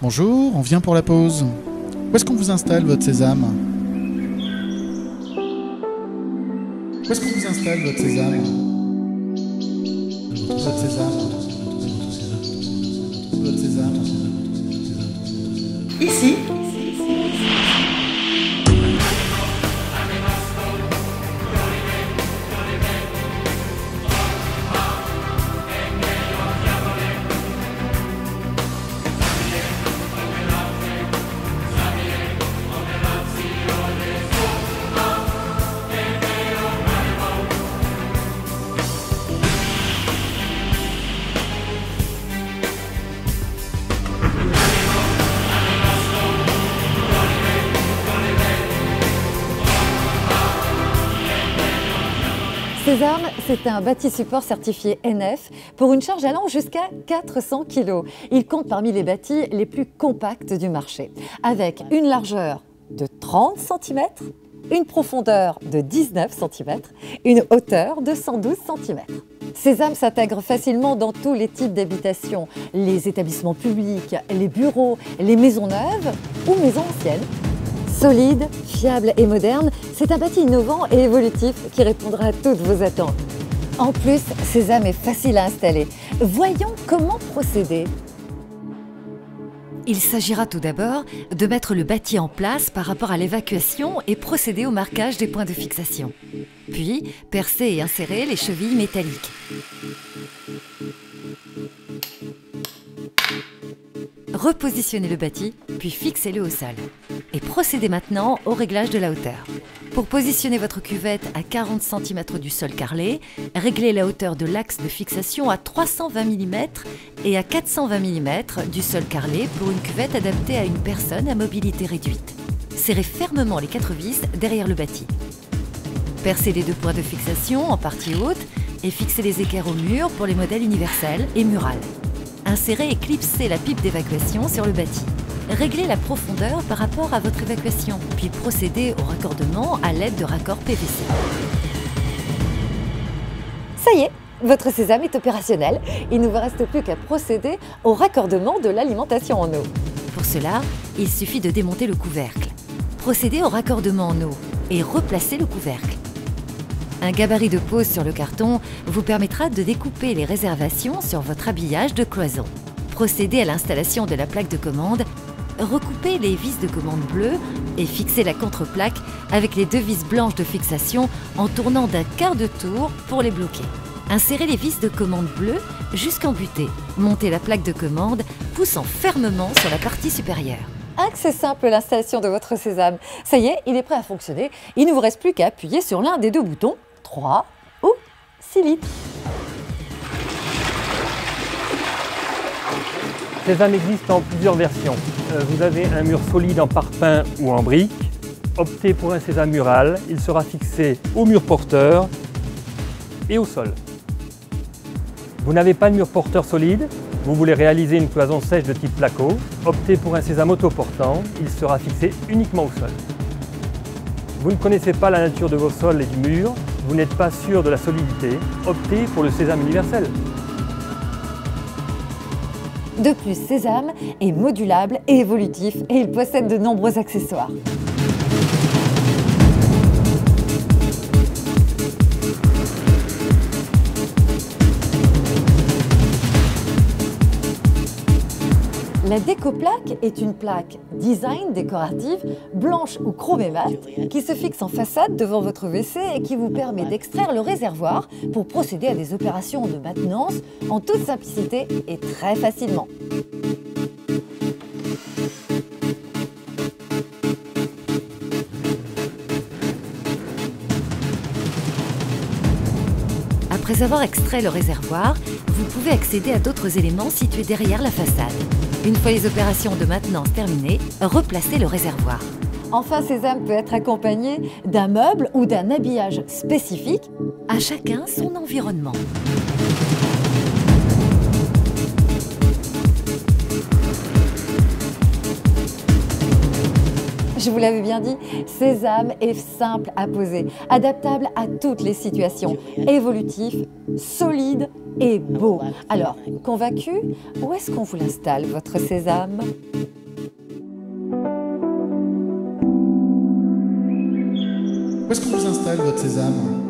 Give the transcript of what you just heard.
Bonjour, on vient pour la pause. Où est-ce qu'on vous installe votre sésame? Où est-ce qu'on vous installe votre sésame? Votre sésame. Votre sésame. Ici. Sésame, c'est un bâti support certifié NF pour une charge allant jusqu'à 400 kg. Il compte parmi les bâtis les plus compacts du marché, avec une largeur de 30 cm, une profondeur de 19 cm, une hauteur de 112 cm. Sésame s'intègre facilement dans tous les types d'habitations, les établissements publics, les bureaux, les maisons neuves ou maisons anciennes. Solide, fiable et moderne, c'est un bâti innovant et évolutif qui répondra à toutes vos attentes. En plus, Sésame est facile à installer. Voyons comment procéder. Il s'agira tout d'abord de mettre le bâti en place par rapport à l'évacuation et procéder au marquage des points de fixation. Puis, percer et insérer les chevilles métalliques. Repositionnez le bâti, puis fixez-le au sol. Et procédez maintenant au réglage de la hauteur. Pour positionner votre cuvette à 40 cm du sol carrelé, réglez la hauteur de l'axe de fixation à 320 mm et à 420 mm du sol carrelé pour une cuvette adaptée à une personne à mobilité réduite. Serrez fermement les 4 vis derrière le bâti. Percez les 2 points de fixation en partie haute et fixez les équerres au mur pour les modèles universels et murales. Insérez et clipsez la pipe d'évacuation sur le bâti. Réglez la profondeur par rapport à votre évacuation, puis procédez au raccordement à l'aide de raccords PVC. Ça y est, votre sésame est opérationnel. Il ne vous reste plus qu'à procéder au raccordement de l'alimentation en eau. Pour cela, il suffit de démonter le couvercle. Procédez au raccordement en eau et replacez le couvercle. Un gabarit de pose sur le carton vous permettra de découper les réservations sur votre habillage de cloison. Procédez à l'installation de la plaque de commande, recoupez les vis de commande bleues et fixez la contreplaque avec les 2 vis blanches de fixation en tournant d'un quart de tour pour les bloquer. Insérez les vis de commande bleues jusqu'en butée. Montez la plaque de commande, poussant fermement sur la partie supérieure. Ah, que c'est simple l'installation de votre sésame. Ça y est, il est prêt à fonctionner. Il ne vous reste plus qu'à appuyer sur l'un des 2 boutons, 3 ou 6 litres. Sésame existe en plusieurs versions. Vous avez un mur solide en parpaing ou en brique. Optez pour un sésame mural. Il sera fixé au mur porteur et au sol. Vous n'avez pas de mur porteur solide. Vous voulez réaliser une cloison sèche de type placo. Optez pour un sésame autoportant. Il sera fixé uniquement au sol. Vous ne connaissez pas la nature de vos sols et du mur. Vous n'êtes pas sûr de la solidité. Optez pour le sésame universel. De plus, Sésame est modulable et évolutif et il possède de nombreux accessoires. La décoplaque est une plaque design décorative, blanche ou chromée mat, qui se fixe en façade devant votre WC et qui vous permet d'extraire le réservoir pour procéder à des opérations de maintenance en toute simplicité et très facilement. Après avoir extrait le réservoir, vous pouvez accéder à d'autres éléments situés derrière la façade. Une fois les opérations de maintenance terminées, replacez le réservoir. Enfin, Sésame peut être accompagné d'un meuble ou d'un habillage spécifique, à chacun son environnement. Je vous l'avais bien dit, Sésame est simple à poser, adaptable à toutes les situations, évolutif, solide et beau. Alors, convaincu, où est-ce qu'on vous l'installe, votre Sésame ? Où est-ce qu'on vous installe votre Sésame ?